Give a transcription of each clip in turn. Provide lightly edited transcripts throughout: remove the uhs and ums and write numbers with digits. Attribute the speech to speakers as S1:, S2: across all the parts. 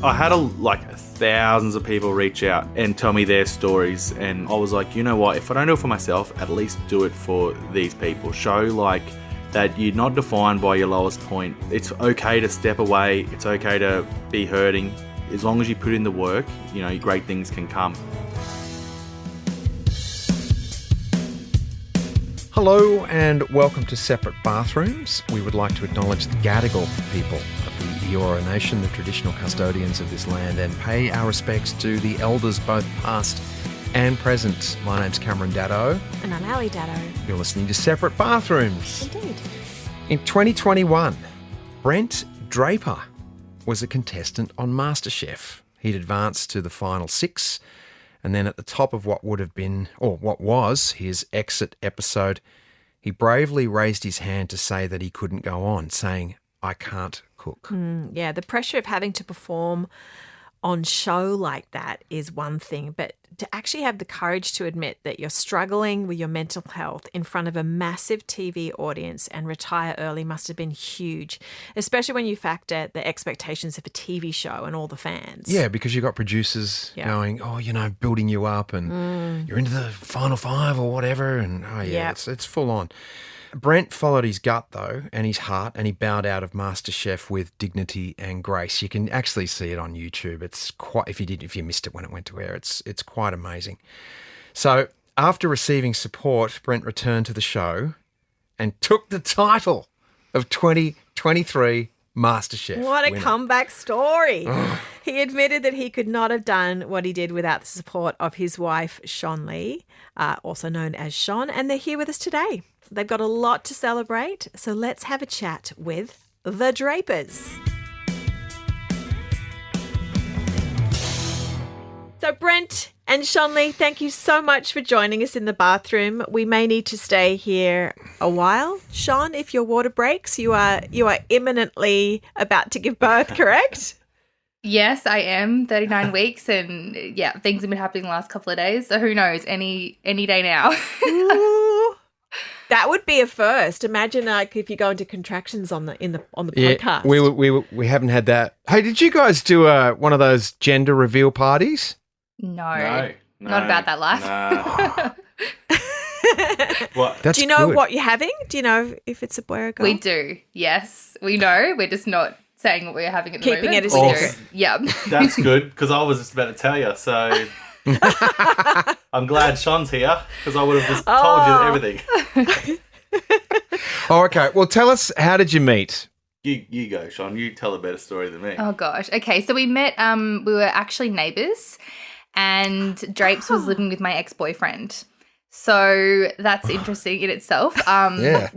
S1: I had thousands of people reach out and tell me their stories, and I was like, you know what, if I don't do it for myself, at least do it for these people. Show that you're not defined by your lowest point. It's okay to step away, it's okay to be hurting. As long as you put in the work, great things can come.
S2: Hello and welcome to Separate Bathrooms. We would like to acknowledge the Gadigal People of the Eora Nation, the traditional custodians of this land, and pay our respects to the elders both past and present. My name's Brahe-Daddo.
S3: And I'm Elle.
S2: You're listening to Separate Bathrooms.
S3: Indeed.
S2: In 2021, Brent Draper was a contestant on Masterchef. He'd advanced to the final 6, and then at the top of what was his exit episode, he bravely raised his hand to say that he couldn't go on, saying, "I can't cook."
S3: Yeah, the pressure of having to perform on show like that is one thing, but to actually have the courage to admit that you're struggling with your mental health in front of a massive TV audience and retire early must have been huge, especially when you factor the expectations of a TV show and all the fans.
S2: Yeah, because you've got producers going, building you up and you're into the final 5 or whatever, and it's full on. Brent followed his gut, though, and his heart, and he bowed out of MasterChef with dignity and grace. You can actually see it on YouTube. It's quite, if you missed it when it went to air, it's quite amazing. So after receiving support, Brent returned to the show and took the title of 2023 MasterChef
S3: What a
S2: winner.
S3: comeback story. He admitted that he could not have done what he did without the support of his wife, Shonleigh, also known as Shon, and they're here with us today. They've got a lot to celebrate, so let's have a chat with the Drapers. So Brent and Shonleigh, thank you so much for joining us in the bathroom. We may need to stay here a while. Shon, if your water breaks, you are imminently about to give birth, correct?
S4: Yes, I am. 39 weeks, and things have been happening the last couple of days. So who knows? Any day now.
S3: Ooh, that would be a first. Imagine if you go into contractions on the podcast.
S2: We haven't had that. Hey, did you guys do one of those gender reveal parties?
S4: No, not about that life.
S1: What?
S3: Do you know what you're having? Do you know if it's a boy or a girl?
S4: We do. Yes, we know. We're just not saying what we're having at the
S3: Keeping
S4: moment.
S3: it a secret.
S4: Yeah.
S1: That's good, because I was just about to tell you, so I'm glad Shon's here, because I would have just told you everything.
S2: Oh, okay. Well, tell us, how did you meet?
S1: You go, Shon. You tell a better story than me.
S4: Oh gosh. Okay, so we met. We were actually neighbours, and Drapes was living with my ex-boyfriend. So that's interesting in itself.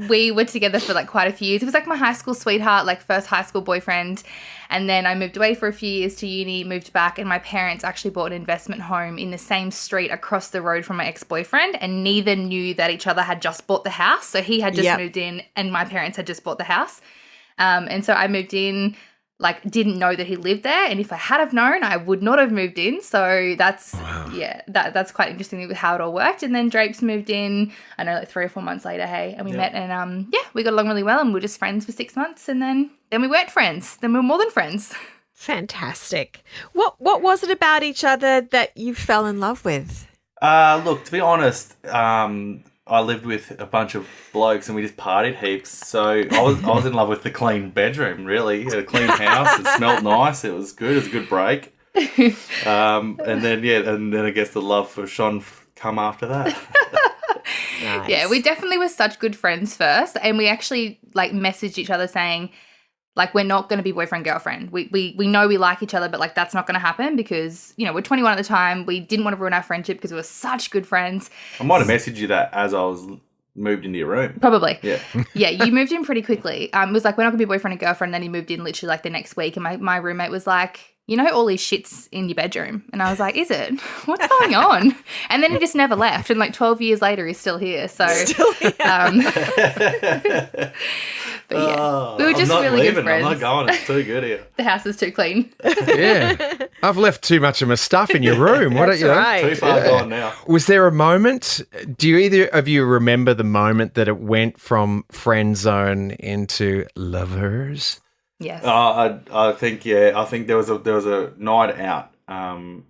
S4: We were together for quite a few years. It was my high school sweetheart, first high school boyfriend. And then I moved away for a few years to uni, moved back, and my parents actually bought an investment home in the same street across the road from my ex-boyfriend, and neither knew that each other had just bought the house. So he had just moved in and my parents had just bought the house. And so I moved in, didn't know that he lived there. And if I had have known, I would not have moved in. So that's, that's quite interesting with how it all worked. And then Drapes moved in, 3 or 4 months later, and we met and, we got along really well, and we were just friends for 6 months. And then we weren't friends. Then we were more than friends.
S3: Fantastic. What was it about each other that you fell in love with?
S1: Look, to be honest, I lived with a bunch of blokes and we just partied heaps. So I was in love with the clean bedroom, really. A clean house. It smelled nice. It was good. It was a good break. And then I guess the love for Shon come after that.
S3: Nice.
S4: Yeah, we definitely were such good friends first, and we actually messaged each other saying, we're not going to be boyfriend-girlfriend. We know we like each other, but, that's not going to happen because, we're 21 at the time. We didn't want to ruin our friendship because we were such good friends.
S1: I might have messaged you that as I was moved into your room.
S4: Probably.
S1: Yeah.
S4: Yeah, you moved in pretty quickly. It was we're not going to be boyfriend and girlfriend. Then he moved in literally the next week, and my roommate was like, all these shits in your bedroom. And I was like, is it? What's going on? And then he just never left. And 12 years later, he's still here. So,
S3: Still here.
S4: But yeah, we were just really good friends.
S1: I'm not going. It's too good here.
S4: The house is too clean.
S2: Yeah. I've left too much of my stuff in your room.
S3: That's right.
S1: Too far gone now.
S2: Was there a moment, do you either of you remember the moment that it went from friend zone into lovers?
S4: Yes.
S1: I think there was a night out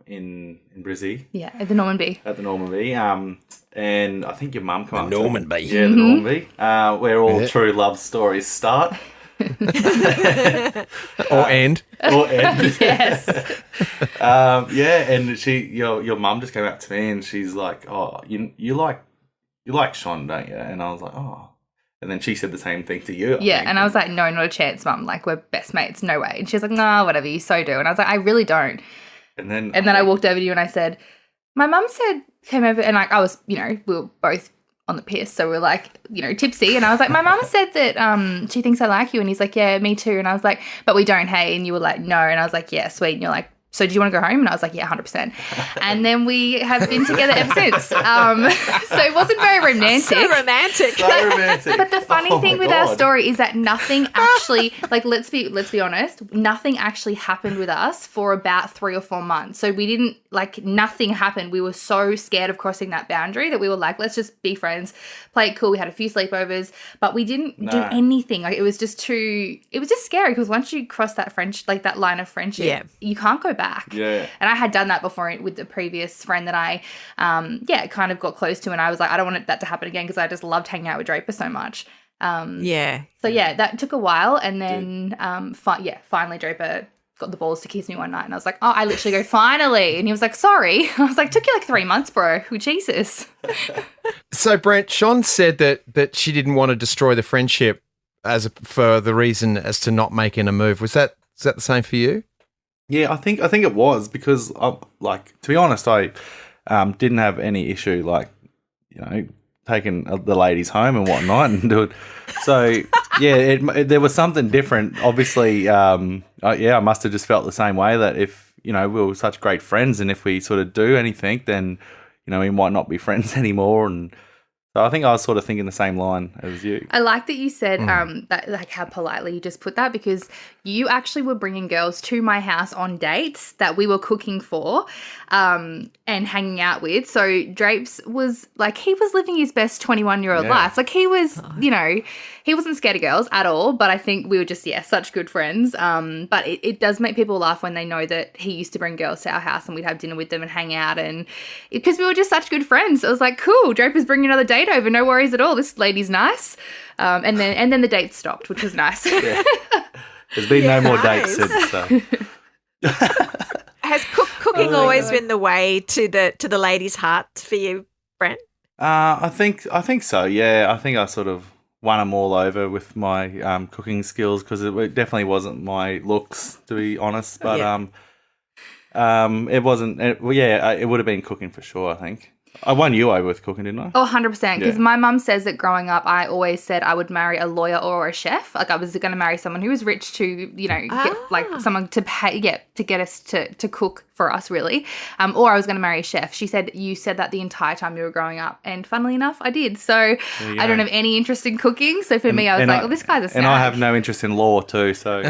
S1: in Brizzy.
S4: Yeah, at the Normanby.
S1: At the Normanby. And I think your mum came up.
S2: Normanby.
S1: Yeah, the Normanby. Where all true love stories start.
S2: Or end.
S4: Yes.
S1: And your mum just came up to me and she's like, "Oh, you like Shon, don't you?" And I was like, "Oh." And then she said the same thing to you.
S4: And I was like, "No, not a chance, Mum. Like, we're best mates, no way." And she was like, "Nah, whatever, you so do." And I was like, "I really don't." And then I walked over to you and I said, "My mum came over," and like I was, we were both on the piss, so we're like, tipsy. And I was like, "My mum said that she thinks I like you." And he's like, "Yeah, me too." And I was like, "But we don't, hey?" And you were like, "No." And I was like, "Yeah, sweet." And you're like, "So do you want to go home?" And I was like, "Yeah, 100%. And then we have been together ever since. So it wasn't very romantic.
S3: So romantic.
S4: But the funny thing with our story is that nothing actually, like, let's be honest, nothing actually happened with us for about 3 or 4 months. So we didn't, like, nothing happened. We were so scared of crossing that boundary that we were like, let's just be friends, play it cool. We had a few sleepovers, but we didn't do anything. Like, it was just scary because once you cross that that line of friendship, you can't go back.
S1: Yeah. And
S4: I had done that before with the previous friend that I, kind of got close to, and I was like, I don't want that to happen again because I just loved hanging out with Draper so much. So that took a while, and then finally Draper got the balls to kiss me one night, and I was like, oh, I literally go, finally, and he was like, sorry. I was like, took you like 3 months, bro. Who, Jesus.
S2: So Brent, Shon said that she didn't want to destroy the friendship for the reason as to not making a move. Was that the same for you?
S1: Yeah, I think it was because, to be honest, I didn't have any issue, taking the ladies home and whatnot and do it. So, there was something different. Obviously, I must have just felt the same way that if, we were such great friends and if we sort of do anything, then, we might not be friends anymore. And so I think I was sort of thinking the same line as you.
S4: I like that you said that, like, how politely you just put that, because you actually were bringing girls to my house on dates that we were cooking for and hanging out with. So Drapes was like, he was living his best 21-year-old life. Like, he was, he wasn't scared of girls at all, but I think we were just, such good friends. But it does make people laugh when they know that he used to bring girls to our house and we'd have dinner with them and hang out, and because we were just such good friends. So it was like, cool, Draper's bringing another date over, no worries at all. This lady's nice. And then the date stopped, which was nice.
S1: Yeah. There's been no more dates since. So.
S3: Has cooking always been the way to the ladies' hearts for you, Brent?
S1: I think so. Yeah, I think I sort of won them all over with my cooking skills, because it definitely wasn't my looks, to be honest. But it wasn't. It would have been cooking for sure, I think. I won you over with cooking, didn't I?
S4: Oh, 100%. Because my mum says that growing up, I always said I would marry a lawyer or a chef. Like, I was going to marry someone who was rich to, get someone to pay, to get us to cook for us, really. Or I was going to marry a chef. She said you said that the entire time you were growing up. And funnily enough, I did. So I don't have any interest in cooking. So for me, I was like, this guy's a snack.
S1: And I have no interest in law too, so.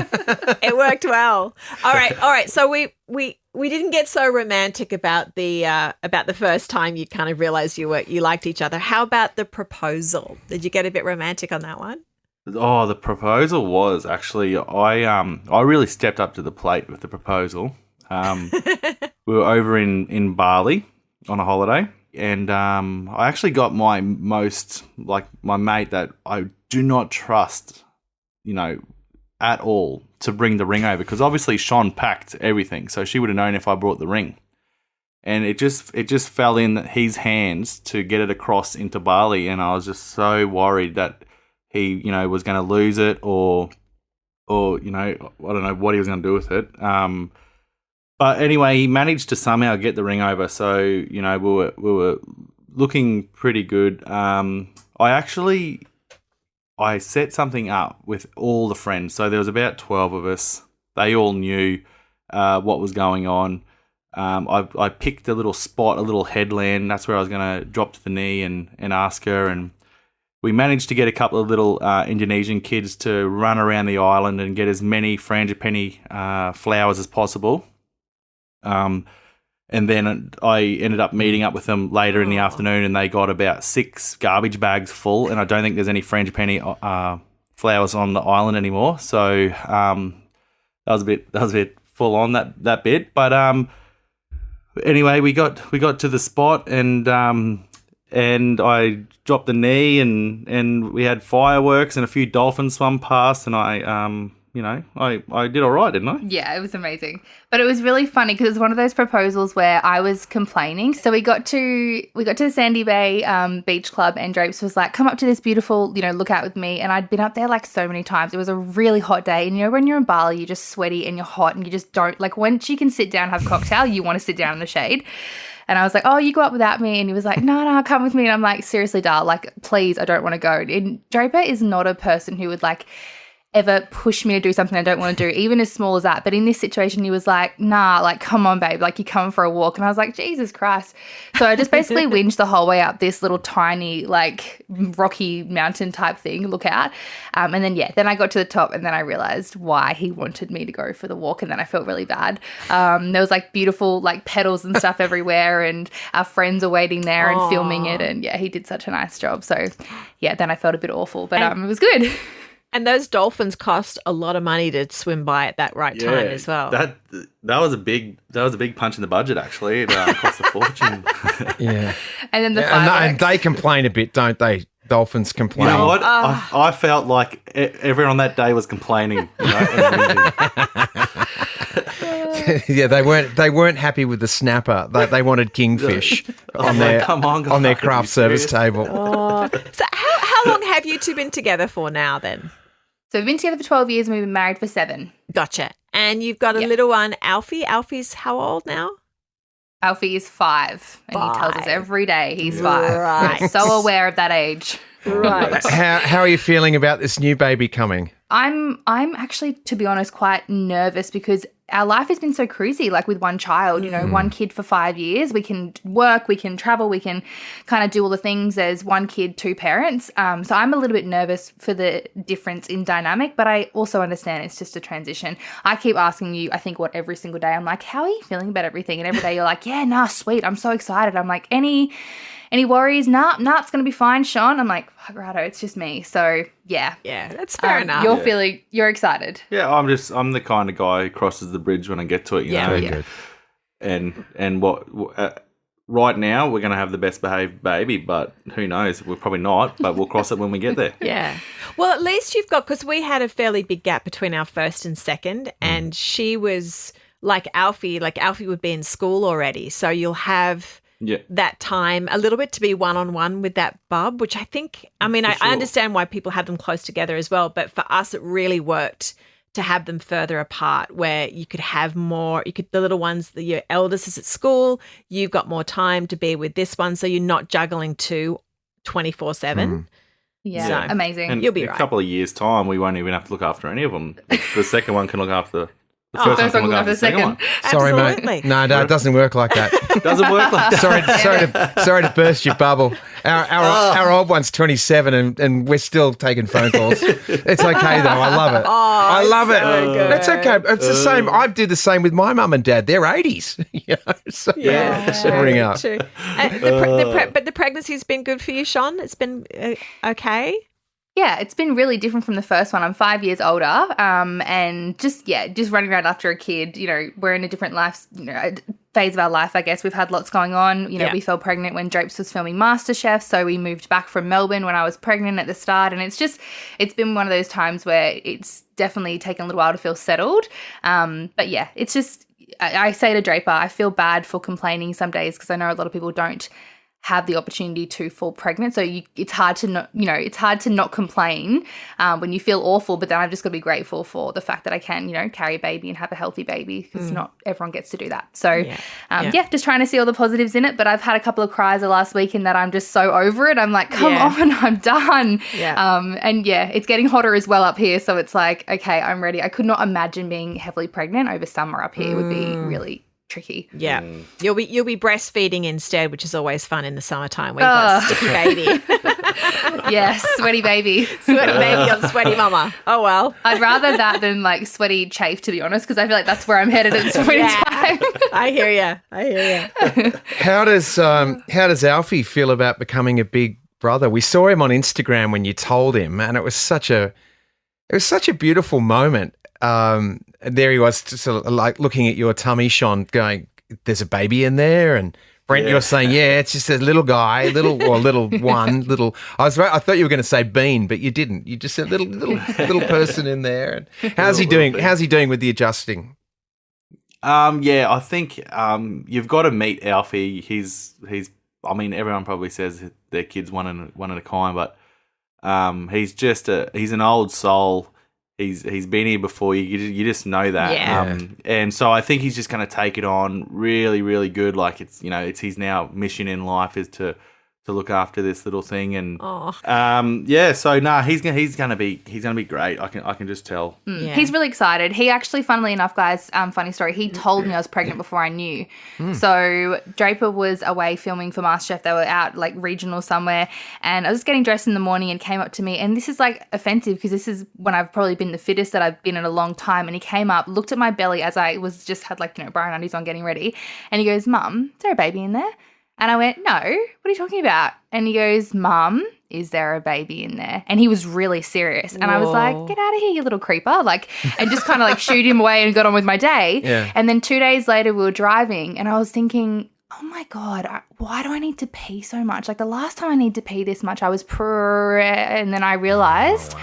S3: It worked well. All right. So we didn't get so romantic about the first time you kind of realized you liked each other. How about the proposal? Did you get a bit romantic on that one?
S1: Oh, the proposal was actually, I really stepped up to the plate with the proposal. We were over in Bali on a holiday, and I actually got my mate that I do not trust, at all, to bring the ring over, because obviously Shon packed everything, so she would have known if I brought the ring. And it just fell in his hands to get it across into Bali, and I was just so worried that he, was going to lose it or I don't know what he was going to do with it. But anyway, he managed to somehow get the ring over, so we were looking pretty good. I set something up with all the friends. So there was about 12 of us. They all knew what was going on. I picked a little spot, a little headland. That's where I was going to drop to the knee and ask her. And we managed to get a couple of little Indonesian kids to run around the island and get as many frangipani flowers as possible. And then I ended up meeting up with them later in the afternoon, and they got about 6 garbage bags full, and I don't think there's any frangipani flowers on the island anymore. So that was a bit full on that bit. But anyway, we got to the spot and I dropped the knee and we had fireworks and a few dolphins swam past and I did all right, didn't I?
S4: Yeah, it was amazing. But it was really funny because it was one of those proposals where I was complaining. So we got to the Sandy Bay Beach Club and Drapes was like, come up to this beautiful, lookout with me. And I'd been up there like so many times. It was a really hot day. And when you're in Bali, you're just sweaty and you're hot and you just don't, like once you can sit down and have a cocktail, you want to sit down in the shade. And I was like, oh, you go up without me. And he was like, no, come with me. And I'm like, seriously, Dar, like, please, I don't want to go. And Draper is not a person who would like ever push me to do something I don't want to do, even as small as that. But in this situation, he was like, nah, like, come on, babe, like, you're coming for a walk. And I was like, Jesus Christ. So I just basically whinged the whole way up this little tiny, like, rocky mountain type thing, lookout. And then I got to the top and then I realised why he wanted me to go for the walk and then I felt really bad. There was, like, beautiful, like, petals and stuff everywhere and our friends are waiting there and filming it. And, yeah, he did such a nice job. So, yeah, then I felt a bit awful, but it was good.
S3: And those dolphins cost a lot of money to swim by at that right time as well.
S1: That was a big punch in the budget actually. It cost a fortune.
S2: Yeah.
S4: And then
S2: and they complain a bit, don't they? Dolphins complain.
S1: You know what? I felt like everyone on that day was complaining.
S2: Yeah, they weren't happy with the snapper. They wanted kingfish on their craft service table.
S3: So how long have you two been together for now then?
S4: So we've been together for 12 years and we've been married for 7.
S3: Gotcha. And you've got a little one, Alfie. Alfie's how old now?
S4: Alfie is 5 and he tells us every day he's 5.
S3: Right.
S4: So aware of that age.
S3: Right.
S2: How are you feeling about this new baby coming?
S4: I'm actually, to be honest, quite nervous because our life has been so crazy, like with one child, one kid for 5 years. We can work, we can travel, we can kind of do all the things as one kid, 2 parents. So I'm a little bit nervous for the difference in dynamic, but I also understand it's just a transition. I keep asking you, I think, every single day. I'm like, how are you feeling about everything? And every day you're like, yeah, nah, sweet. I'm so excited. I'm like, any worries? Nah, it's going to be fine, Shon. I'm like, fuck, righto, it's just me. So, yeah.
S3: Yeah, that's fair enough.
S4: You're excited.
S1: Yeah, I'm the kind of guy who crosses the bridge when I get to it, you know.
S2: Very good.
S1: And what right now we're going to have the best behaved baby, but who knows? We're probably not, but we'll cross it when we get there.
S3: Yeah. Well, at least you've got, because we had a fairly big gap between our first and second, and she was like Alfie would be in school already. So you'll have that time a little bit to be one-on-one with that bub, which I think, I mean, I understand why people have them close together as well, but for us it really worked to have them further apart where you could have more, the little ones, your eldest is at school, you've got more time to be with this one, so you're not juggling 2 24/7.
S4: Yeah,
S3: so,
S4: amazing.
S1: And
S3: you'll be
S1: in
S3: right.
S1: a couple of years' time, we won't even have to look after any of them. The second one can look after the
S4: first
S1: one can
S4: one
S1: look after the second one.
S2: Sorry,
S3: Absolutely.
S2: mate. No, it doesn't work like that.
S1: Doesn't work like that.
S2: Sorry to burst your bubble. Our old one's 27 and we're still taking phone calls. It's okay though. I love it. I love it.
S3: good.
S2: That's okay. It's the same. I do the same with my mum and dad. They're 80s. So ring out.
S3: True. But the pregnancy's been good for you, Shon? It's been okay?
S4: Yeah, it's been really different from the first one. I'm 5 years older, and just running around after a kid. We're in a different phase of our life, I guess. We've had lots going on. We fell pregnant when Drapes was filming Masterchef, so we moved back from Melbourne when I was pregnant at the start, and it's been one of those times where it's definitely taken a little while to feel settled. But yeah, it's just, I say to Draper, I feel bad for complaining some days because I know a lot of people don't have the opportunity to fall pregnant, so it's hard to not complain when you feel awful, but then I've just got to be grateful for the fact that I can carry a baby and have a healthy baby, because not everyone gets to do that. So just trying to see all the positives in it, but I've had a couple of cries the last week and that I'm just so over it. I'm like, come on, I'm done. It's getting hotter as well up here, so it's like, okay, I'm ready. I could not imagine being heavily pregnant over summer up here. It would be really tricky.
S3: Yeah. You'll be breastfeeding instead, which is always fun in the summertime when you've got a sticky baby.
S4: Yes, sweaty baby.
S3: Sweaty baby on sweaty mama. Oh, well.
S4: I'd rather that than like sweaty chafe, to be honest, because I feel like that's where I'm headed at this point in time.
S3: I hear you.
S2: How does Alfie feel about becoming a big brother? We saw him on Instagram when you told him, and it was such a It was such a beautiful moment. And there he was, just sort of like looking at your tummy, Shon, going, "There's a baby in there," and Brent, you're saying, "Yeah, it's just a little guy, little one, little." I thought you were going to say bean, but you didn't. You just said little person in there. And how's he doing? How's he doing with the adjusting?
S1: I think you've got to meet Alfie. He's. I mean, everyone probably says their kid's one at a kind, but he's an old soul. He's been here before. You just know that.
S3: Yeah.
S1: And so I think he's just going to take it on really, really good. Like it's his now mission in life is to look after this little thing. And so he's gonna be great. I can just tell.
S4: Yeah. He's really excited. He actually, funnily enough, guys, funny story, he told me I was pregnant before I knew. So Draper was away filming for Masterchef. They were out like regional somewhere, and I was just getting dressed in the morning and came up to me, and this is like offensive because this is when I've probably been the fittest that I've been in a long time, and he came up, looked at my belly as I was just had like bra and undies on getting ready, and he goes, "Mum, is there a baby in there?" And I went, "No, what are you talking about?" And he goes, "Mum, is there a baby in there?" And he was really serious. And I was like, "Get out of here, you little creeper." And just kind of like shooed him away and got on with my day.
S2: Yeah.
S4: And then 2 days later we were driving and I was thinking, oh my God, why do I need to pee so much? Like the last time I need to pee this much, I was and then I realized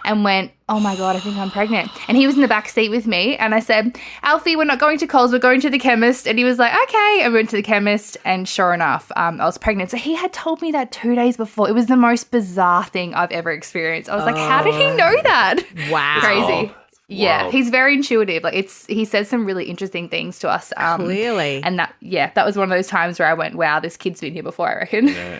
S4: and went, oh my God, I think I'm pregnant. And he was in the back seat with me and I said, "Alfie, we're not going to Coles, we're going to the chemist." And he was like, "Okay." I went to the chemist and sure enough, I was pregnant. So he had told me that 2 days before. It was the most bizarre thing I've ever experienced. I was like, how did he know that?
S3: Wow.
S4: Crazy. Yeah,
S1: Wow.
S4: he's very intuitive. Like he says some really interesting things to us.
S3: Clearly.
S4: And that was one of those times where I went, wow, this kid's been here before, I reckon.
S1: Yeah.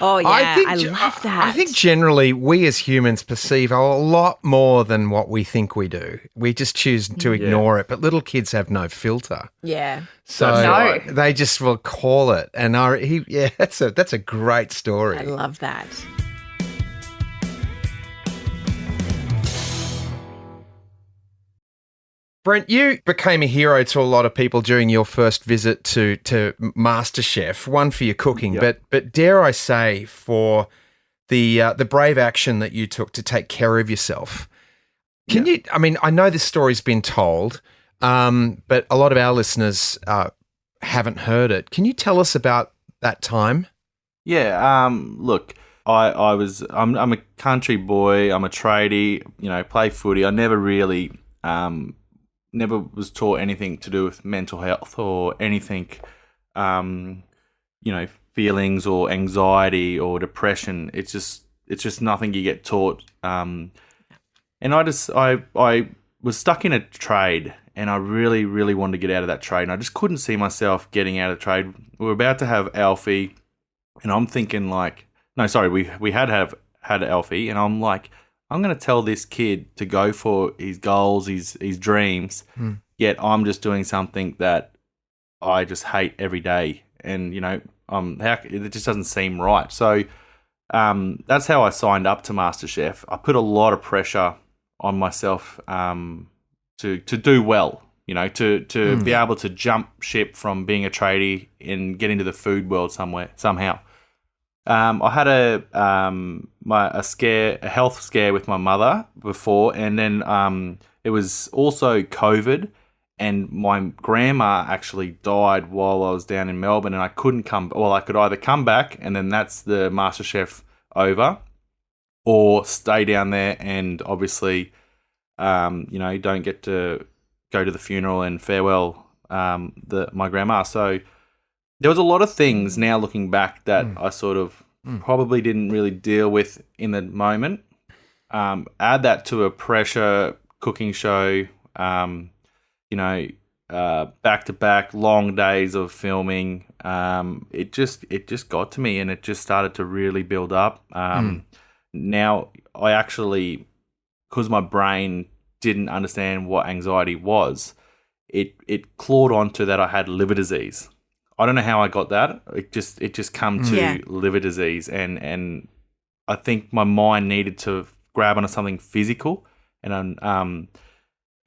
S3: Oh, yeah. I love that.
S2: I think generally we as humans perceive a lot more than what we think we do. We just choose to ignore it. But little kids have no filter.
S3: Yeah.
S2: So they just will call it. And that's a great story.
S3: I love that.
S2: Brent, you became a hero to a lot of people during your first visit to Masterchef, one for your cooking, but dare I say for the brave action that you took to take care of yourself. Can you, I mean, I know this story's been told, but a lot of our listeners haven't heard it. Can you tell us about that time?
S1: Yeah, look, I'm a country boy, I'm a tradie, play footy. I never really never was taught anything to do with mental health or anything, feelings or anxiety or depression. It's just nothing you get taught. And I was stuck in a trade and I really, really wanted to get out of that trade. And I just couldn't see myself getting out of the trade. We were about to have Alfie and I'm thinking we had Alfie and I'm like, I'm going to tell this kid to go for his goals, his dreams, yet I'm just doing something that I just hate every day. And, it just doesn't seem right. So that's how I signed up to MasterChef. I put a lot of pressure on myself to do well, to be able to jump ship from being a tradie and get into the food world somehow. I had a health scare with my mother before, and then it was also COVID, and my grandma actually died while I was down in Melbourne, and I couldn't come. Well, I could either come back, and then that's the MasterChef over, or stay down there and obviously, don't get to go to the funeral and farewell my grandma. So. There was a lot of things now looking back that I sort of probably didn't really deal with in the moment. Add that to a pressure cooking show, back-to-back long days of filming. It just got to me and it just started to really build up. Now I actually, because my brain didn't understand what anxiety was, it clawed onto that I had liver disease. I don't know how I got that. It just come to liver disease, and I think my mind needed to grab onto something physical, and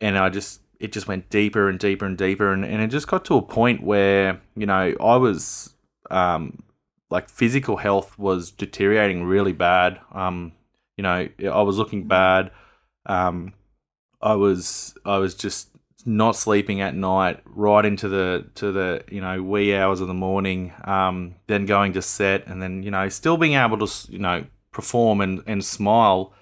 S1: it just went deeper and deeper and deeper, and it just got to a point where I was physical health was deteriorating really bad. I was looking bad. I was just not sleeping at night, right into the wee hours of the morning. Then going to set, and then still being able to perform and smile,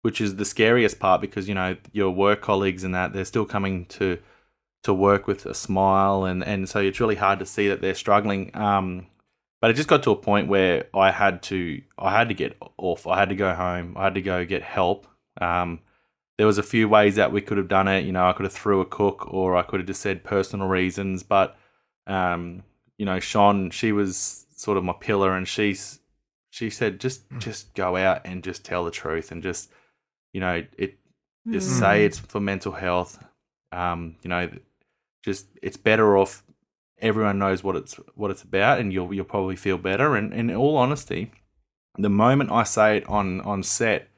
S1: which is the scariest part, because your work colleagues and that, they're still coming to work with a smile, and so it's really hard to see that they're struggling. But it just got to a point where I had to get off. I had to go home. I had to go get help. There was a few ways that we could have done it. I could have threw a cook, or I could have just said personal reasons. But Shon, she was sort of my pillar, and she said just go out and just tell the truth, and just say it's for mental health. Just it's better off. Everyone knows what it's about, and you'll probably feel better. And in all honesty, the moment I say it on set,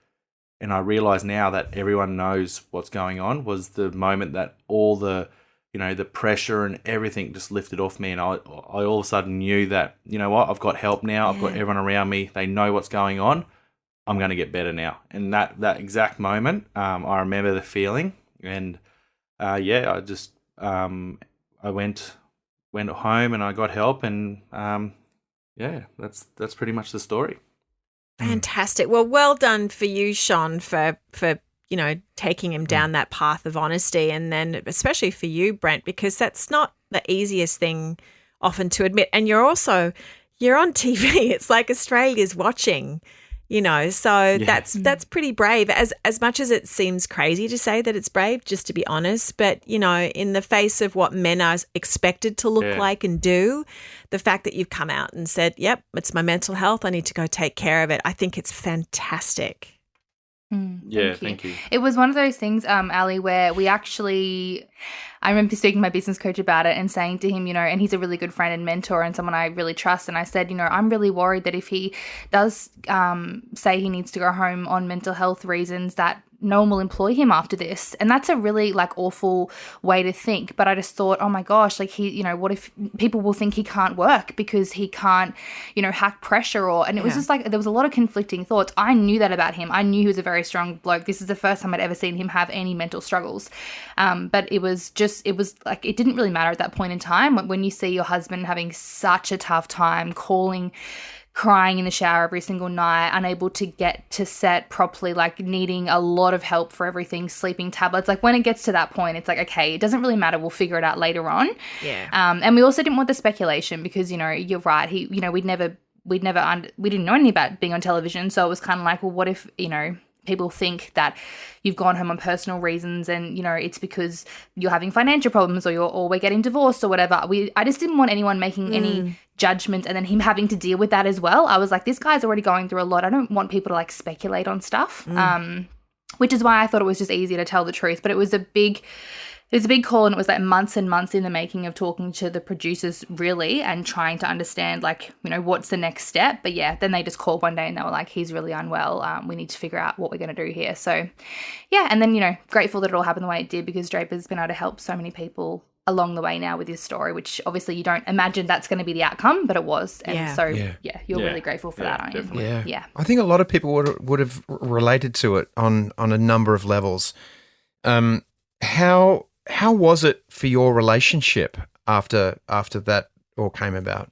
S1: and I realise now that everyone knows what's going on, was the moment that all the the pressure and everything just lifted off me, and I all of a sudden knew that what, I've got help now. I've got everyone around me. They know what's going on. I'm going to get better now. And that exact moment, I remember the feeling, and I just I went home and I got help, and that's pretty much the story.
S3: Fantastic. Well done for you, Shon, for taking him down that path of honesty, and then especially for you, Brent, because that's not the easiest thing often to admit. And you're on TV. It's like Australia's watching. So that's pretty brave. As much as it seems crazy to say that it's brave, just to be honest, but in the face of what men are expected to look like and do, the fact that you've come out and said, "Yep, it's my mental health. I need to go take care of it." I think it's fantastic.
S1: Thank you.
S4: It was one of those things, Ali, where I remember speaking to my business coach about it and saying to him, and he's a really good friend and mentor and someone I really trust. And I said, I'm really worried that if he does say he needs to go home on mental health reasons, that no one will employ him after this. And that's a really awful way to think. But I just thought, oh my gosh, what if people will think he can't work because he can't, hack pressure, and it was just there was a lot of conflicting thoughts. I knew that about him. I knew he was a very strong bloke. This is the first time I'd ever seen him have any mental struggles. But it didn't really matter at that point in time. When you see your husband having such a tough time, crying in the shower every single night, unable to get to set properly, needing a lot of help for everything, sleeping tablets. When it gets to that point, it's okay, it doesn't really matter. We'll figure it out later on.
S3: Yeah.
S4: And we also didn't want the speculation because, you're right. We didn't know anything about being on television. So it was kind of well, what if, people think that you've gone home on personal reasons and, it's because you're having financial problems or we're getting divorced or whatever. I just didn't want anyone making any judgment and then him having to deal with that as well. I was this guy's already going through a lot. I don't want people to speculate on stuff, which is why I thought it was just easier to tell the truth. But it was a big call, and it was months and months in the making of talking to the producers really and trying to understand what's the next step. But then they just called one day and they were he's really unwell. We need to figure out what we're going to do here. So and then grateful that it all happened the way it did, because Draper's been able to help so many people along the way now with his story, which obviously you don't imagine that's going to be the outcome, but it was. And you're really grateful for that, aren't you? Yeah.
S2: I think a lot of people would have related to it on a number of levels. How was it for your relationship after that all came about?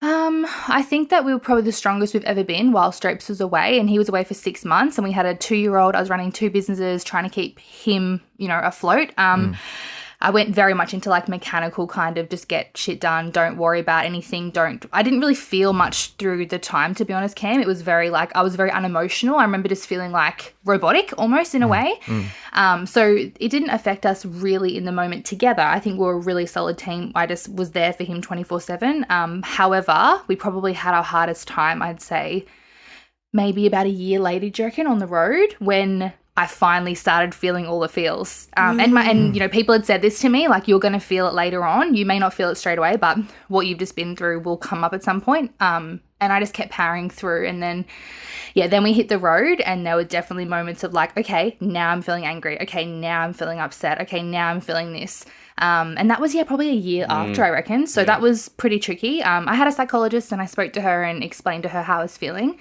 S4: I think that we were probably the strongest we've ever been while Drapes was away, and he was away for 6 months, and we had a 2-year-old. I was running 2 businesses, trying to keep him, afloat. I went very much into mechanical kind of just get shit done, don't worry about anything, I didn't really feel much through the time, to be honest, Cam. It was very I was very unemotional. I remember just feeling robotic almost in a way. So it didn't affect us really in the moment together. I think we were a really solid team. I just was there for him 24/7. However, we probably had our hardest time, I'd say, maybe about a year later, do you reckon, on the road, when I finally started feeling all the feels. And people had said this to me, you're going to feel it later on. You may not feel it straight away, but what you've just been through will come up at some point. And I just kept powering through. And then, then we hit the road, and there were definitely moments of okay, now I'm feeling angry. Okay, now I'm feeling upset. Okay, now I'm feeling this. And that was, probably a year after, I reckon. So that was pretty tricky. I had a psychologist, and I spoke to her and explained to her how I was feeling.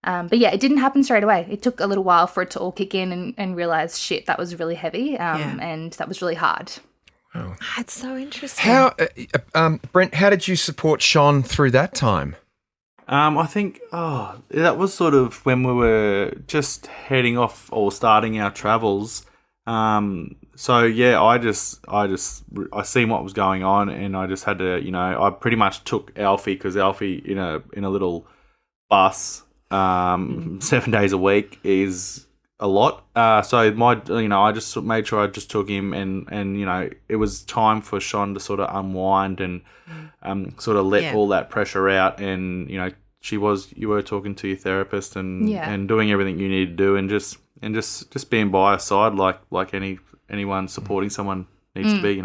S4: But yeah, it didn't happen straight away. It took a little while for it to all kick in and realize, shit, that was really heavy and that was really hard.
S2: Oh.
S3: That's so interesting.
S2: How, Brent, how did you support Shon through that time?
S1: I think that was sort of when we were just heading off or starting our travels. So yeah, I seen what was going on, and I just had to, I pretty much took Alfie, because Alfie in a little bus 7 days a week is a lot. So I just made sure I just took him, and it was time for Shon to sort of unwind and sort of let all that pressure out, and you were talking to your therapist and doing everything you need to do, and just being by her side like anyone supporting someone needs to be,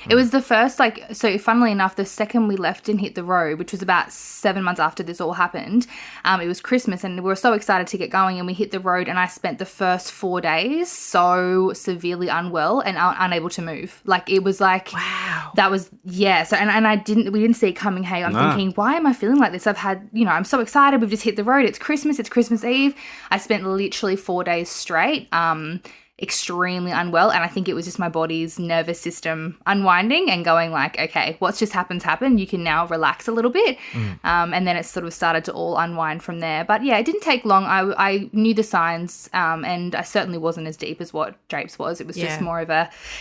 S4: It was the first, so funnily enough, the second we left and hit the road, which was about 7 months after this all happened, it was Christmas, and we were so excited to get going, and we hit the road, and I spent the first 4 days so severely unwell and unable to move. It was like, wow, that was, so, and we didn't see it coming. Hey, I'm thinking, why am I feeling like this? I've had, I'm so excited. We've just hit the road. It's Christmas Eve. I spent literally 4 days straight, extremely unwell, and I think it was just my body's nervous system unwinding and going okay, what's just happened, you can now relax a little bit, and then it sort of started to all unwind from there. But yeah, it didn't take long. I knew the signs, and I certainly wasn't as deep as what Drapes was. It was just more of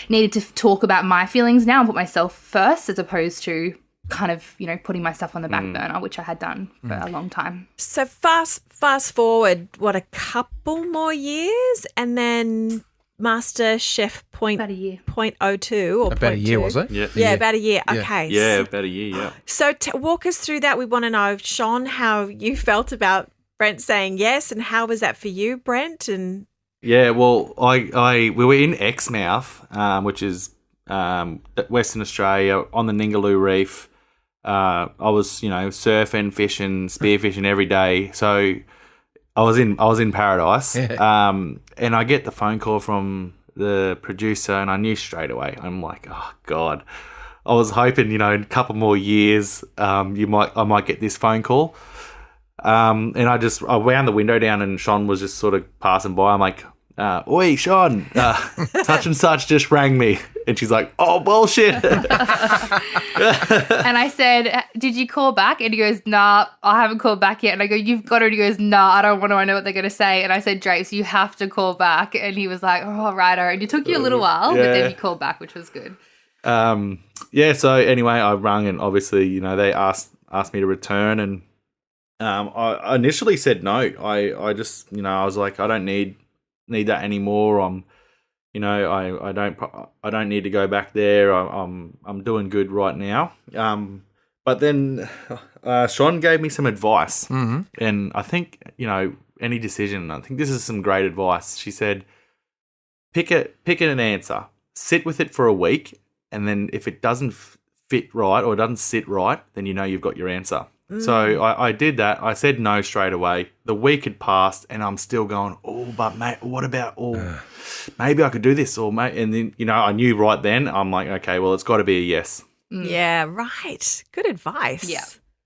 S4: needed to talk about my feelings now and put myself first, as opposed to kind of, putting myself on the back burner, which I had done for a long time.
S3: So fast forward, a couple more years, and then Masterchef
S4: about a year.
S3: 0.02 or
S2: about a year,
S3: 0.2.
S2: was it?
S3: Yeah, about a year.
S2: Yeah.
S3: Okay.
S1: Yeah, about a year, yeah.
S3: So walk us through that. We want to know, Shon, how you felt about Brent saying yes, and how was that for you, Brent? And
S1: yeah, well, we were in Exmouth, which is Western Australia, on the Ningaloo Reef. I was, surfing, fishing, spearfishing every day. So I was in paradise. And I get the phone call from the producer, and I knew straight away. I'm like, oh God. I was hoping, in a couple more years, I might get this phone call. And I wound the window down, and Shon was just sort of passing by. I'm like, oi, Shon, such and such just rang me. And she's like, oh, bullshit.
S4: And I said, did you call back? And he goes, nah, I haven't called back yet. And I go, you've got it. And he goes, nah, I don't want to. I know what they're going to say. And I said, Drapes, you have to call back. And he was like, oh, righto. And it took you a little while, but then you called back, which was good.
S1: So anyway, I rang, and obviously, they asked me to return. And I initially said no. I just, I was like, I don't need that anymore. I don't need to go back there. I'm doing good right now. But then Shon gave me some advice, and I think any decision. I think this is some great advice. She said, pick an answer, sit with it for a week, and then if it doesn't fit right or it doesn't sit right, then you've got your answer. So I did that. I said no straight away. The week had passed, and I'm still going, but mate, what about, maybe I could do this, and then, I knew right then, I'm like, okay, well, it's got to be a yes.
S3: Yeah, right. Good advice.
S4: Yeah.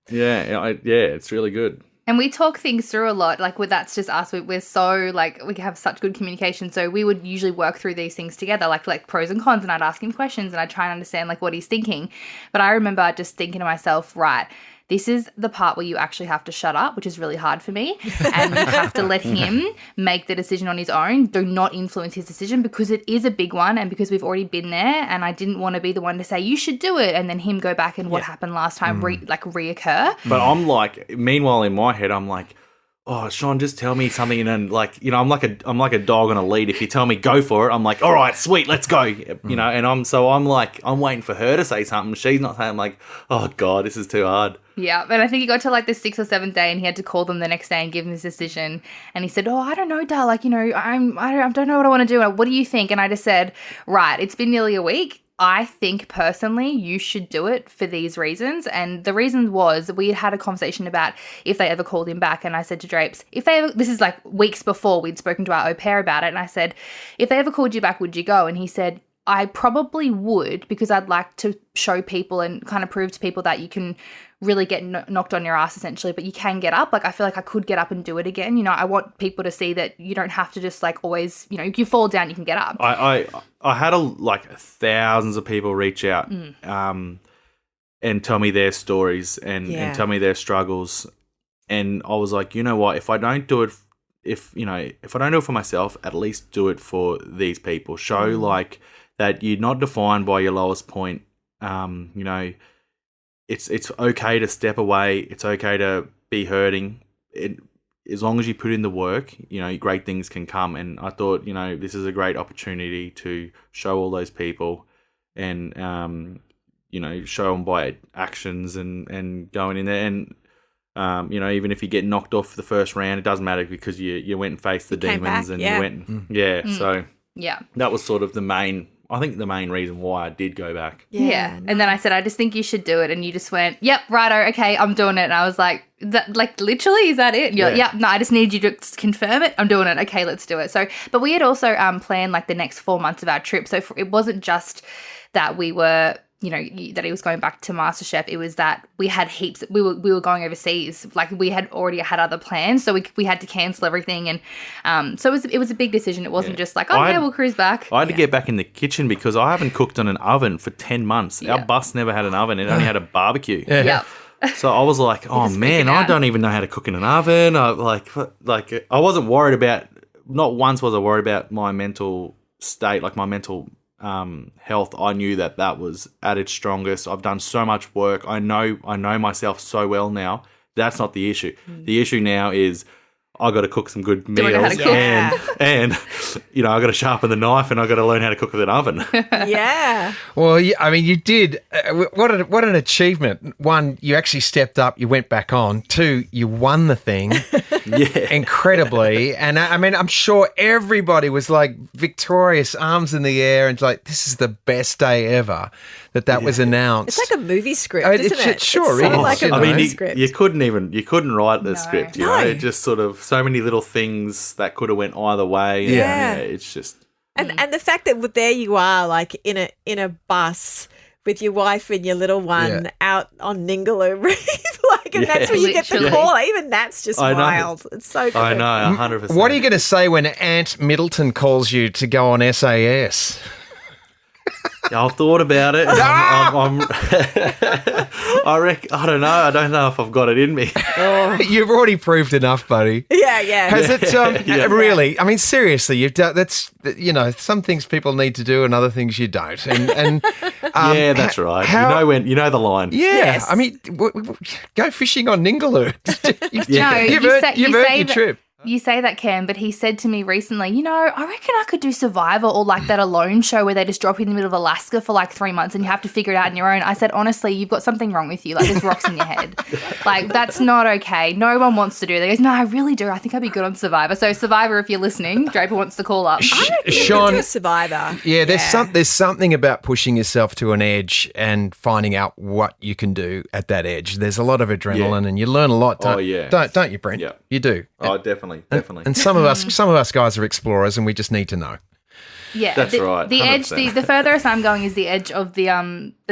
S1: Yeah, it's really good.
S4: And we talk things through a lot. That's just us. We're so, we have such good communication. So we would usually work through these things together, like pros and cons. And I'd ask him questions, and I'd try and understand, what he's thinking. But I remember just thinking to myself, right, this is the part where you actually have to shut up, which is really hard for me. And you have to let him make the decision on his own. Do not influence his decision, because it is a big one, and because we've already been there, and I didn't want to be the one to say, you should do it, and then him go back and what happened last time reoccur.
S1: But I'm like, meanwhile in my head, I'm like, oh, Shon, just tell me something, and then I'm like a dog on a lead. If you tell me go for it, I'm like, all right, sweet, let's go. And I'm waiting for her to say something. She's not saying. I'm like, oh God, this is too hard.
S4: Yeah, and I think he got to the 6th or 7th day, and he had to call them the next day and give them his decision. And he said, oh, I don't know, Dal, I don't know what I want to do. What do you think? And I just said, right, it's been nearly a week. I think personally you should do it for these reasons. And the reason was we had a conversation about if they ever called him back. And I said to Drapes, this is weeks before we'd spoken to our au pair about it. And I said, if they ever called you back, would you go? And he said, I probably would, because I'd like to show people and kind of prove to people that you can really get knocked on your ass essentially, but you can get up. Like, I feel like I could get up and do it again. You know, I want people to see that you don't have to just like always, you know, you fall down, you can get up.
S1: I had thousands of people reach out and tell me their stories and tell me their struggles. And I was like, you know what, if I don't do it, if I don't do it for myself, at least do it for these people. Show like that you're not defined by your lowest point. You know, it's okay to step away. It's okay to be hurting. As long as you put in the work, you know, great things can come. And I thought, you know, this is a great opportunity to show all those people and, you know, show them by actions and going in there. And, you know, even if you get knocked off the first round, it doesn't matter because you went and faced the demons and you went. So that was sort of the main reason why I did go back.
S4: Yeah. And then I said, I just think you should do it. And you just went, yep, righto, okay, I'm doing it. And I was like, literally, is that it? And you're like, yep, no, I just need you to confirm it. I'm doing it. Okay, let's do it. So, but we had also planned like the next 4 months of our trip. So it wasn't just that we were, you know, that he was going back to MasterChef. It was that we had heaps. We were going overseas. Like, we had already had other plans, so we had to cancel everything. And so it was a big decision. It wasn't just like, we'll cruise back.
S1: I had to get back in the kitchen because I haven't cooked on an oven for 10 months. Our bus never had an oven. It only had a barbecue. So I was like, oh man, I don't even know how to cook in an oven. I wasn't worried about. Not once was I worried about my mental state, like my mental health. I knew that was at its strongest. I've done so much work. I know myself so well now. That's not the issue. The issue now is I got to cook some good meals and you know, I got to sharpen the knife and I got to learn how to cook with an oven.
S2: Well, I mean, you did. What an achievement. One, you actually stepped up. You went back on. Two, you won the thing. Incredibly. And I mean, I'm sure everybody was like victorious, arms in the air, and like, this is the best day ever that was announced.
S3: It's like a movie script, isn't it?
S2: It sure
S3: it's
S2: is.
S3: Like a movie script.
S1: You couldn't write the script. You know, it just sort of so many little things that could have went either way. It's just
S3: and the fact that there you are, like in a bus with your wife and your little one out on Ningaloo Reef, and that's when you get the call. Even that's just wild. It's so good.
S1: I know, 100%.
S2: What are you going to say when Aunt Middleton calls you to go on SAS?
S1: I've thought about it. I don't know. I don't know if I've got it in me.
S2: You've already proved enough, buddy.
S3: Yeah.
S2: Has it really? I mean, seriously, you've done. That's, you know, some things people need to do and other things you don't. And
S1: yeah, that's right. You know the line.
S2: Yeah, yes. I mean, go fishing on Ningaloo. You've earned your trip.
S4: You say that, Cam, but he said to me recently, you know, I reckon I could do Survivor or like that Alone show where they just drop you in the middle of Alaska for like 3 months and you have to figure it out on your own. I said, honestly, you've got something wrong with you. Like, there's rocks in your head. Like, that's not okay. No one wants to do that. He goes, no, I really do. I think I'd be good on Survivor. So Survivor, if you're listening, Draper wants to call up.
S3: Shon, do Survivor.
S2: Yeah, there's something about pushing yourself to an edge and finding out what you can do at that edge. There's a lot of adrenaline and you learn a lot. Don't you, Brent?
S1: Yeah.
S2: You do.
S1: Oh, definitely.
S2: And some of us guys are explorers, and we just need to know.
S4: Yeah,
S1: that's right.
S4: The 100%. Edge, the furthest I'm going is the edge of the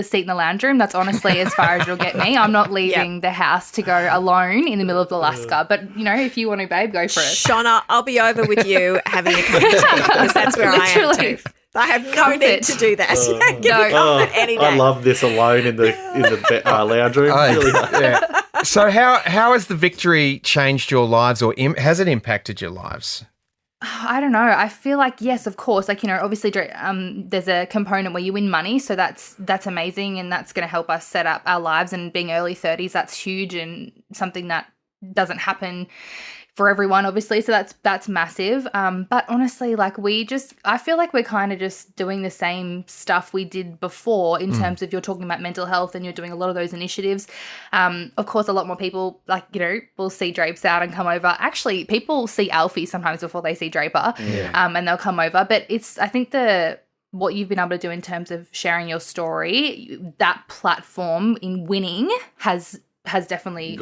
S4: seat in the lounge room. That's honestly as far as you'll get me. I'm not leaving the house to go alone in the middle of Alaska. But you know, if you want to, babe, go for it.
S3: Shona, I'll be over with you having a cup of tea because that's where I am too. I have no need to do that. Give me comfort any day.
S1: I love this alone in the lounge room.
S2: So how has the victory changed your lives, or has it impacted your lives?
S4: I don't know. I feel like, yes, of course. Like, you know, obviously there's a component where you win money. So that's amazing, and that's going to help us set up our lives. And being early 30s, that's huge and something that doesn't happen for everyone, obviously. So that's massive. But honestly, like I feel like we're kind of just doing the same stuff we did before in terms of you're talking about mental health and you're doing a lot of those initiatives. Of course, a lot more people, like, you know, will see Drapes out and come over. Actually, people see Alfie sometimes before they see Draper, and they'll come over. But I think what you've been able to do in terms of sharing your story, that platform in winning has definitely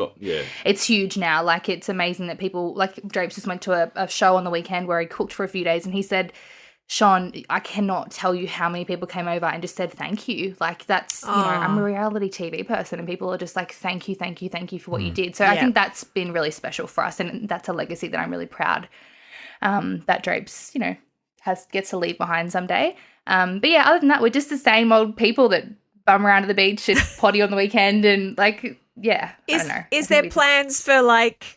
S4: it's huge now. Like, it's amazing that people, like, Drapes just went to a show on the weekend where he cooked for a few days, and he said Shon, I cannot tell you how many people came over and just said thank you. Like that's, I'm a reality TV person and people are just like, thank you for what you did. So I think that's been really special for us and that's a legacy that I'm really proud that Drapes, gets to leave behind someday. But yeah, other than that, we're just the same old people that bum around at the beach and potty on the weekend and like, yeah, I don't know.
S3: Is there plans for like,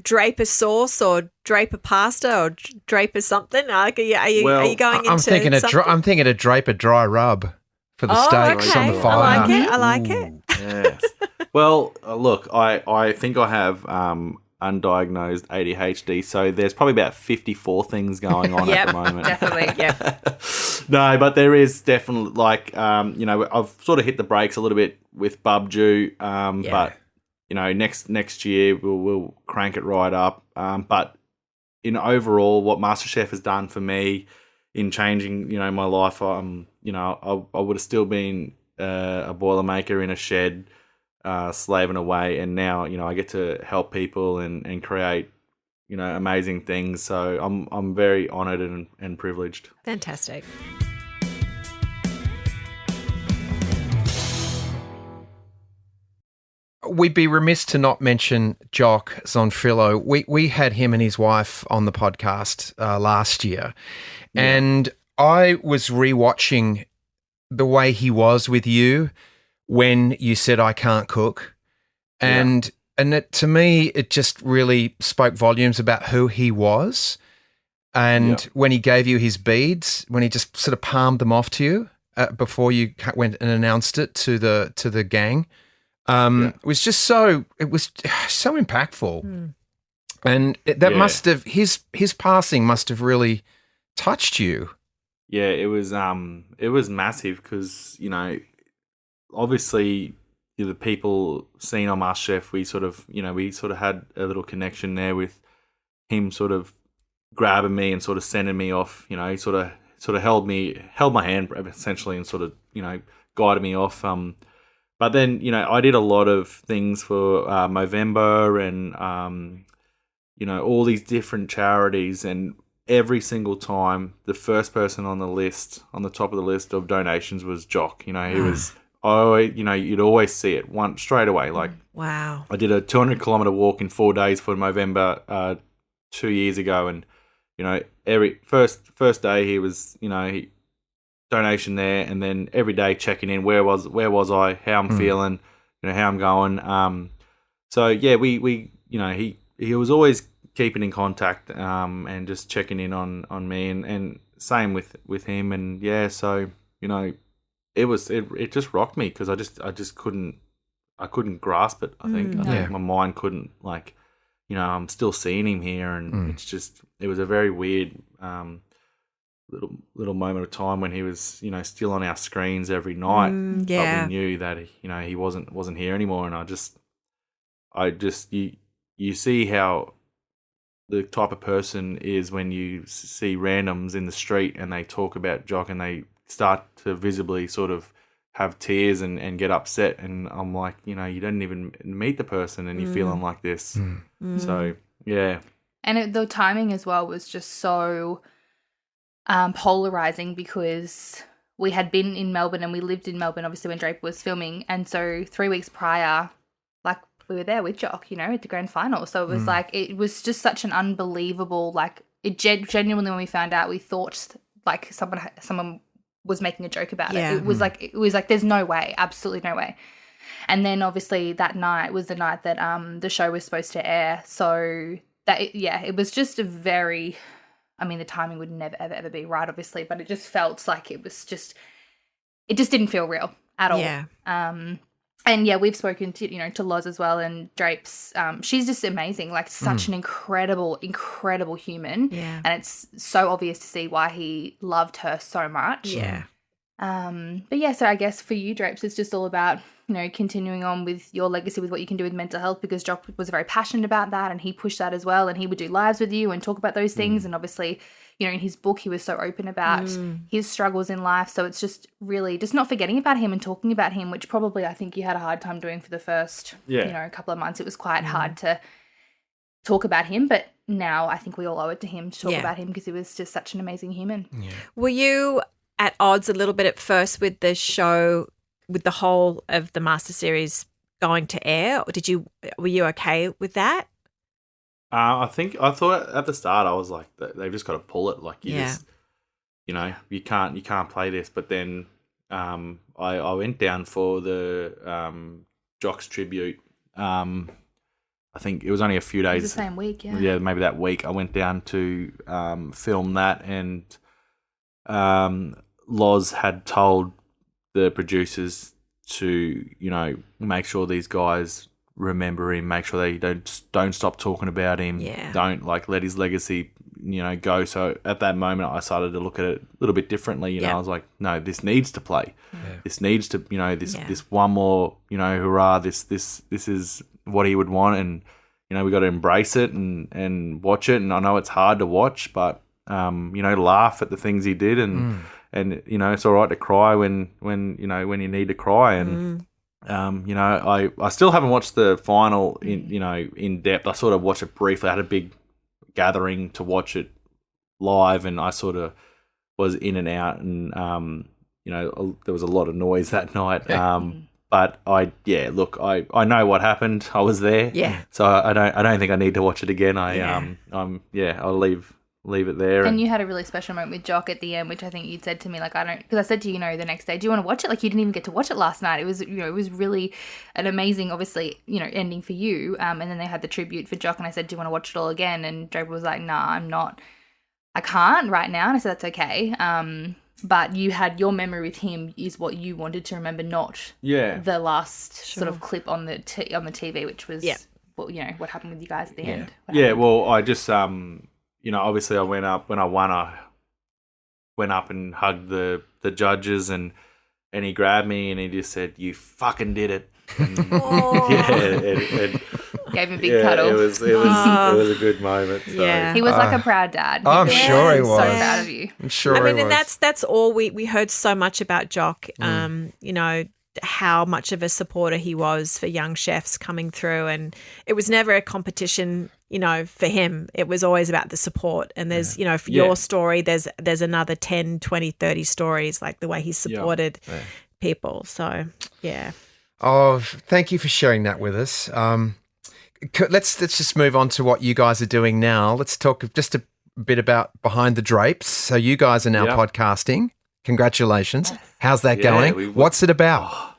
S3: Draper sauce or Draper pasta or Draper something? Like, are you going into something?
S2: I'm thinking a Draper dry rub for the steaks on the fire.
S3: I like it.
S1: Yes. Well, look, I think I have undiagnosed ADHD, so there's probably about 54 things going on at the moment.
S3: Definitely, yeah.
S1: No, but there is definitely like, I've sort of hit the brakes a little bit with Bubju, but next year we'll crank it right up. But overall, what Masterchef has done for me in changing, my life, I would have still been a Boilermaker in a shed, slaving away, and now I get to help people and create amazing things. So I'm very honoured and privileged.
S3: Fantastic.
S2: We'd be remiss to not mention Jock Zonfillo. We had him and his wife on the podcast last year, and I was rewatching the way he was with you when you said I can't cook, and to me it just really spoke volumes about who he was. And when he gave you his beads, when he just sort of palmed them off to you before you went and announced it to the gang. It was just so impactful, and that must have his passing must have really touched you.
S1: Yeah, it was massive because obviously the people seen on Masterchef, we sort of had a little connection there with him, sort of grabbing me and sort of sending me off. He sort of held my hand essentially and sort of guided me off. But then, I did a lot of things for Movember and, all these different charities. And every single time, the first person on the top of the list of donations was Jock. He was, you'd always see it straight away. Like,
S3: wow.
S1: I did a 200-kilometre walk in 4 days for Movember 2 years ago. And, every first day he was, donation there, and then every day checking in, where was I, how I'm feeling, how I'm going. So yeah, we he was always keeping in contact and just checking in on me, and same with him, and yeah, so it just rocked me because I just couldn't grasp it. I think my mind couldn't, like, I'm still seeing him here, and it was a very weird little moment of time when he was still on our screens every night, but we knew that he wasn't here anymore. And I just you see how the type of person is when you see randoms in the street and they talk about Jock and they start to visibly sort of have tears and get upset, and I'm like, you don't even meet the person and you're feeling like this. So yeah,
S4: and the timing as well was just so polarizing because we had been in Melbourne and we lived in Melbourne obviously when Draper was filming, and so 3 weeks prior, like, we were there with Jock, at the grand final. So it was like, it was just such an unbelievable, like, it genuinely, when we found out, we thought like someone was making a joke about it. It was like there's no way, absolutely no way. And then obviously that night was the night that the show was supposed to air, so that it was just a very, I mean, the timing would never, ever, ever be right, obviously, but it just felt like it just didn't feel real at all. Yeah. And yeah, we've spoken to Loz as well, and Drapes. She's just amazing, like such an incredible, incredible human. Yeah. And it's so obvious to see why he loved her so much.
S3: Yeah.
S4: But yeah, so I guess for you, Drapes, it's just all about, continuing on with your legacy with what you can do with mental health, because Jock was very passionate about that and he pushed that as well, and he would do lives with you and talk about those things. And obviously, in his book, he was so open about his struggles in life. So it's just really just not forgetting about him and talking about him, which probably I think you had a hard time doing for the first, couple of months. It was quite hard to talk about him, but now I think we all owe it to him to talk about him because he was just such an amazing human.
S2: Yeah.
S3: Were you at odds a little bit at first with the show, with the whole of the Master series going to air? Or were you okay with that?
S1: I thought at the start I was like, they've just got to pull it. Like you just, you can't play this. But then I went down for the Jocks tribute. I think it was only a few days.
S4: It was the same week, yeah.
S1: Yeah, maybe that week. I went down to film that, and Loz had told the producers to, make sure these guys remember him, make sure they don't stop talking about him, don't let his legacy, go. So at that moment, I started to look at it a little bit differently. I was like, no, this needs to play. Yeah. This needs to, this one more, hurrah. This is what he would want, and we got to embrace it and watch it. And I know it's hard to watch, but laugh at the things he did, and it's all right to cry when you need to cry. And I still haven't watched the final in depth. I sort of watched it briefly. I had a big gathering to watch it live, and I sort of was in and out, and there was a lot of noise that night. But I know what happened. I was there. Yeah. So I don't think I need to watch it again. I'll leave it there.
S4: And you had a really special moment with Jock at the end, which I think you'd said to me, because I said to you, the next day, do you want to watch it? Like, you didn't even get to watch it last night. It was, it was really an amazing, obviously, ending for you. And then they had the tribute for Jock, and I said, do you want to watch it all again? And Draper was like, nah, I can't right now. And I said, that's okay. But you had your memory with him is what you wanted to remember, not the last sort of clip on the TV, which was what happened with you guys at the end.
S1: Yeah, well, I just obviously I went up when I won. I went up and hugged the judges, and he grabbed me and he just said, "You fucking did it." And,
S4: gave him a big cuddle.
S1: It was a good moment. So.
S3: Yeah,
S4: he was like a proud dad.
S2: I'm sure he was.
S4: So proud of you.
S2: I'm sure. I mean,
S3: and that's all we heard so much about Jock. How much of a supporter he was for young chefs coming through, and it was never a competition. For him, it was always about the support. And there's, for your story, there's another 10, 20, 30 stories, like the way he supported people. So, yeah.
S2: Oh, thank you for sharing that with us. Let's just move on to what you guys are doing now. Let's talk just a bit about Behind the Drapes. So you guys are now podcasting. Congratulations. Yes. How's that going? What's it about?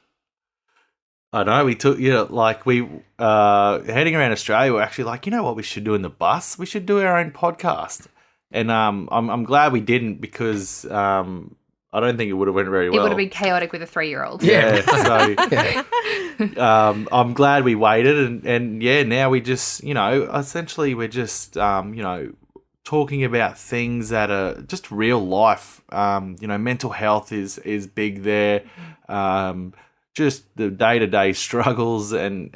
S1: I know, we took, heading around Australia, we're actually like, what we should do in the bus? We should do our own podcast. And I'm glad we didn't, because I don't think it would have went very well.
S4: It would have been chaotic with a 3-year-old.
S1: Yeah. So I'm glad we waited. And now we just, essentially we're just, talking about things that are just real life. Mental health is big there. Just the day-to-day struggles, and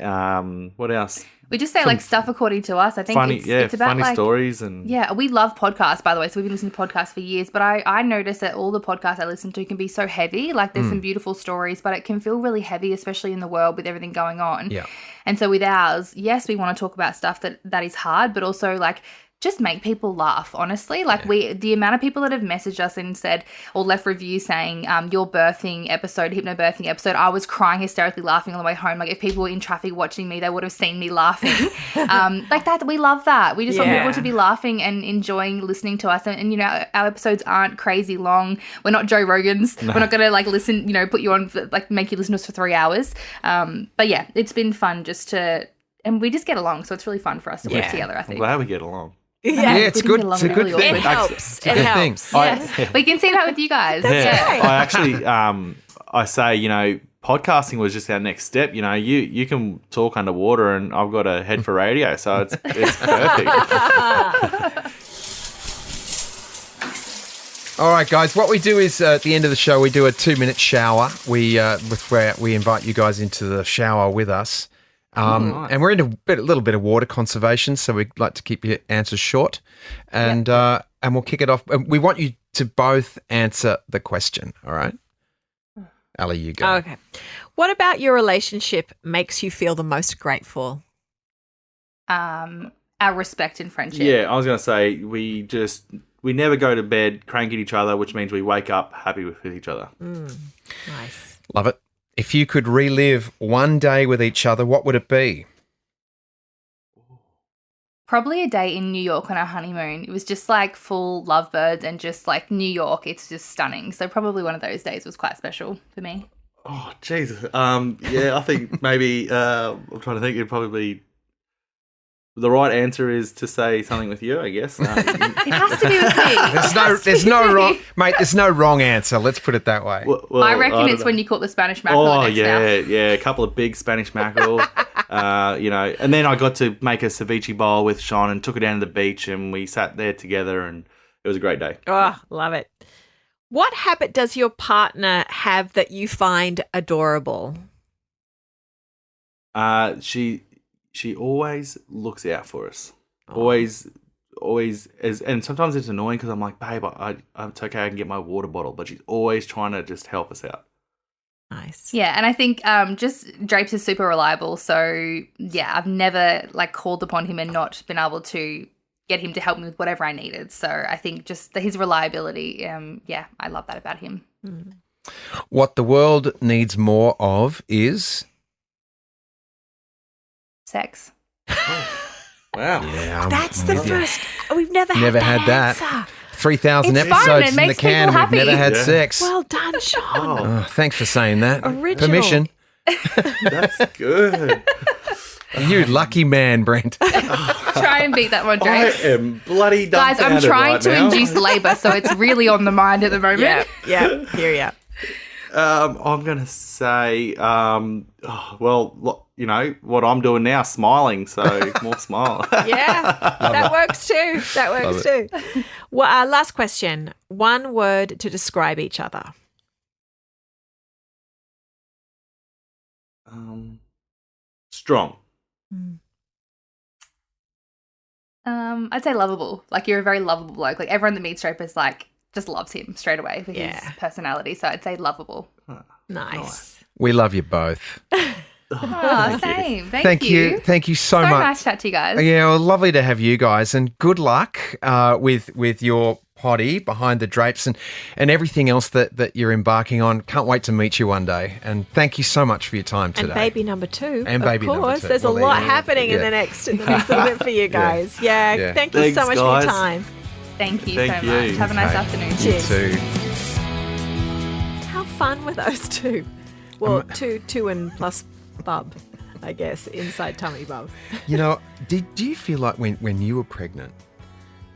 S1: what else?
S4: We just say stuff according to us. I think it's about
S1: funny stories. And
S4: we love podcasts, by the way. So we've been listening to podcasts for years. But I notice that all the podcasts I listen to can be so heavy. Like, there's some beautiful stories, but it can feel really heavy, especially in the world with everything going on. Yeah. And so with ours, yes, we want to talk about stuff that is hard, but also just make people laugh, honestly. The amount of people that have messaged us and said, or left reviews saying, your hypnobirthing episode, I was crying hysterically laughing on the way home. Like, if people were in traffic watching me, they would have seen me laughing. That, we love that. We just want people to be laughing and enjoying listening to us. And our episodes aren't crazy long. We're not Joe Rogan's. No. We're not going to listen, put you on, make you listen to us for 3 hours. But yeah, it's been fun and we just get along. So it's really fun for us to work together, I think.
S1: I'm glad we get along.
S2: Yeah, it's good. It's a good thing.
S3: It helps. It helps.
S4: Yes. We can see that with you guys.
S3: That's right.
S1: I actually, I say, podcasting was just our next step. You can talk underwater, and I've got a head for radio, so it's perfect.
S2: All right, guys. What we do is at the end of the show, we do a 2-minute shower. Where we invite you guys into the shower with us.
S1: Nice.
S2: And we're into a little bit of water conservation, so we'd like to keep your answers short. And we'll kick it off. We want you to both answer the question, all right? Elle, you go.
S3: Okay. What about your relationship makes you feel the most grateful?
S4: our respect and friendship.
S1: Yeah, I was going to say, we never go to bed cranking at each other, which means we wake up happy with each other.
S3: Nice.
S2: Love it. If you could relive one day with each other, what would it be?
S4: Probably a day in New York on our honeymoon. It was just like full lovebirds and just like New York. It's just stunning. So probably one of those days was quite special for me.
S1: Oh, Jesus. Yeah, I think maybe, I'm trying to think, it'd probably be, the right answer is to say something with you, I guess.
S4: It has to be with me.
S2: There's no wrong, mate. There's no wrong answer. Let's put it that way.
S1: Well,
S4: I reckon it's when you caught the Spanish mackerel.
S1: Oh,
S4: next now.
S1: yeah, a couple of big Spanish mackerel. And then I got to make a ceviche bowl with Shon and took her down to the beach and we sat there together and it was a great day.
S3: Oh, love it. What habit does your partner have that you find adorable?
S1: She always looks out for us. Always is, and sometimes it's annoying because I'm like, babe, it's okay, I can get my water bottle, but she's always trying to just help us out.
S3: Nice.
S4: Yeah, and I think just Drapes is super reliable. So, yeah, I've never like called upon him and not been able to get him to help me with whatever I needed. So I think just his reliability, I love that about him.
S2: What the world needs more of is...
S4: Sex.
S1: Wow.
S2: Yeah,
S3: That's the first. We've never had that answer.
S2: 3,000
S4: It's fun,
S2: episodes
S4: it
S2: in the
S4: makes
S2: can
S4: people
S2: and we've never
S4: happy.
S2: had sex.
S3: Well done, Shon.
S2: Oh, thanks for saying that.
S3: Original.
S2: Permission.
S1: That's good.
S2: You lucky man, Brent.
S4: Try and beat that one, Drapes.
S1: I am bloody
S4: Guys, I'm
S1: dumbfounded
S4: trying
S1: right
S4: to
S1: now.
S4: induce labour, so it's really on the mind at the moment.
S3: Yeah. Hear ya.
S1: I'm going to say, what I'm doing now, smiling, so more smile.
S3: Yeah, that works too. That works too. Well, last question. One word to describe each other.
S1: Strong.
S4: I'd say lovable. Like, you're a very lovable bloke. Like, everyone that meets Draper is like, just loves him straight away for his personality. So I'd say lovable.
S3: Nice.
S2: We love you both.
S4: Oh, same. Thank
S2: you. Thank you so much.
S4: Nice chat to you guys.
S2: Yeah, well, lovely to have you guys, and good luck with your potty behind the drapes and everything else that you're embarking on. Can't wait to meet you one day, and thank you so much for your time today.
S3: And baby number 2,
S2: and
S3: of
S2: baby
S3: course.
S2: number 2.
S3: There's a lot happening in the next little bit for you guys. Yeah. Thank you so much for your time.
S4: Thank you
S1: Thank
S4: so
S1: you.
S4: much. Have a nice afternoon.
S2: You
S3: Cheers.
S2: too.
S3: How fun were those two? Well, two and plus bub, I guess, inside tummy bub.
S2: You know, do you feel like when you were pregnant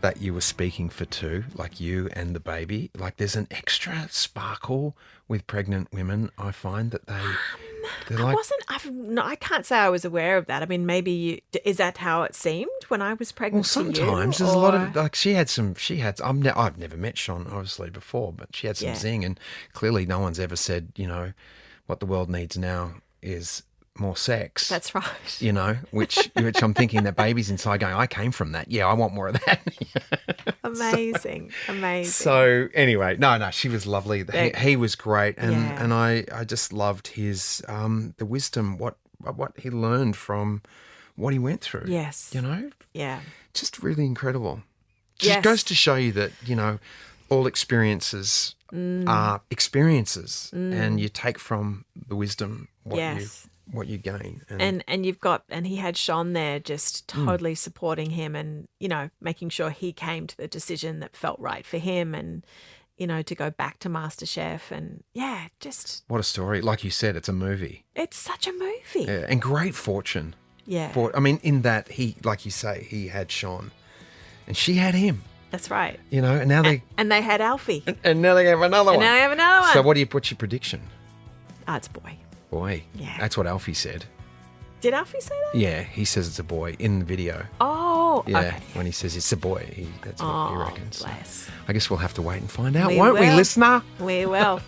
S2: that you were speaking for two, like you and the baby? Like, there's an extra sparkle with pregnant women. I find that they're like...
S3: I can't say I was aware of that. I mean, maybe is that how it seemed when I was pregnant?
S2: Well, sometimes there's a lot of, like, I've never met Shon obviously before, but she had some zing, and clearly no one's ever said, what the world needs now is more sex.
S3: That's right.
S2: Which I'm thinking that baby's inside going, I came from that. Yeah, I want more of that.
S3: Amazing.
S2: So anyway, no, she was lovely. He was great, and I just loved his the wisdom, what he learned from what he went through.
S3: Yes. Yeah.
S2: Just really incredible. Just goes to show you that, all experiences are experiences, and you take from the wisdom what you gain.
S3: And you've got, and he had Shon there just totally supporting him and, making sure he came to the decision that felt right for him and, to go back to Masterchef and just.
S2: What a story. Like you said, it's a movie.
S3: It's such a movie.
S2: Yeah, and great fortune.
S3: Yeah.
S2: In that he, like you say, he had Shon and she had him.
S3: That's right.
S2: And now
S3: they had Alfie.
S2: And now they have another one.
S3: And now they have another one.
S2: So what's your prediction?
S3: It's a boy.
S2: Boy.
S3: Yeah.
S2: That's what Alfie said.
S3: Did Alfie say that?
S2: Yeah, he says it's a boy in the video.
S3: Oh,
S2: yeah.
S3: Okay.
S2: When he says it's a boy, that's what he reckons.
S3: Bless.
S2: So I guess we'll have to wait and find out, won't we, listener?
S3: We will.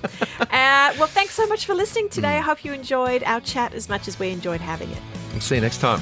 S3: Well, thanks so much for listening today. I hope you enjoyed our chat as much as we enjoyed having it.
S2: We'll see you next time.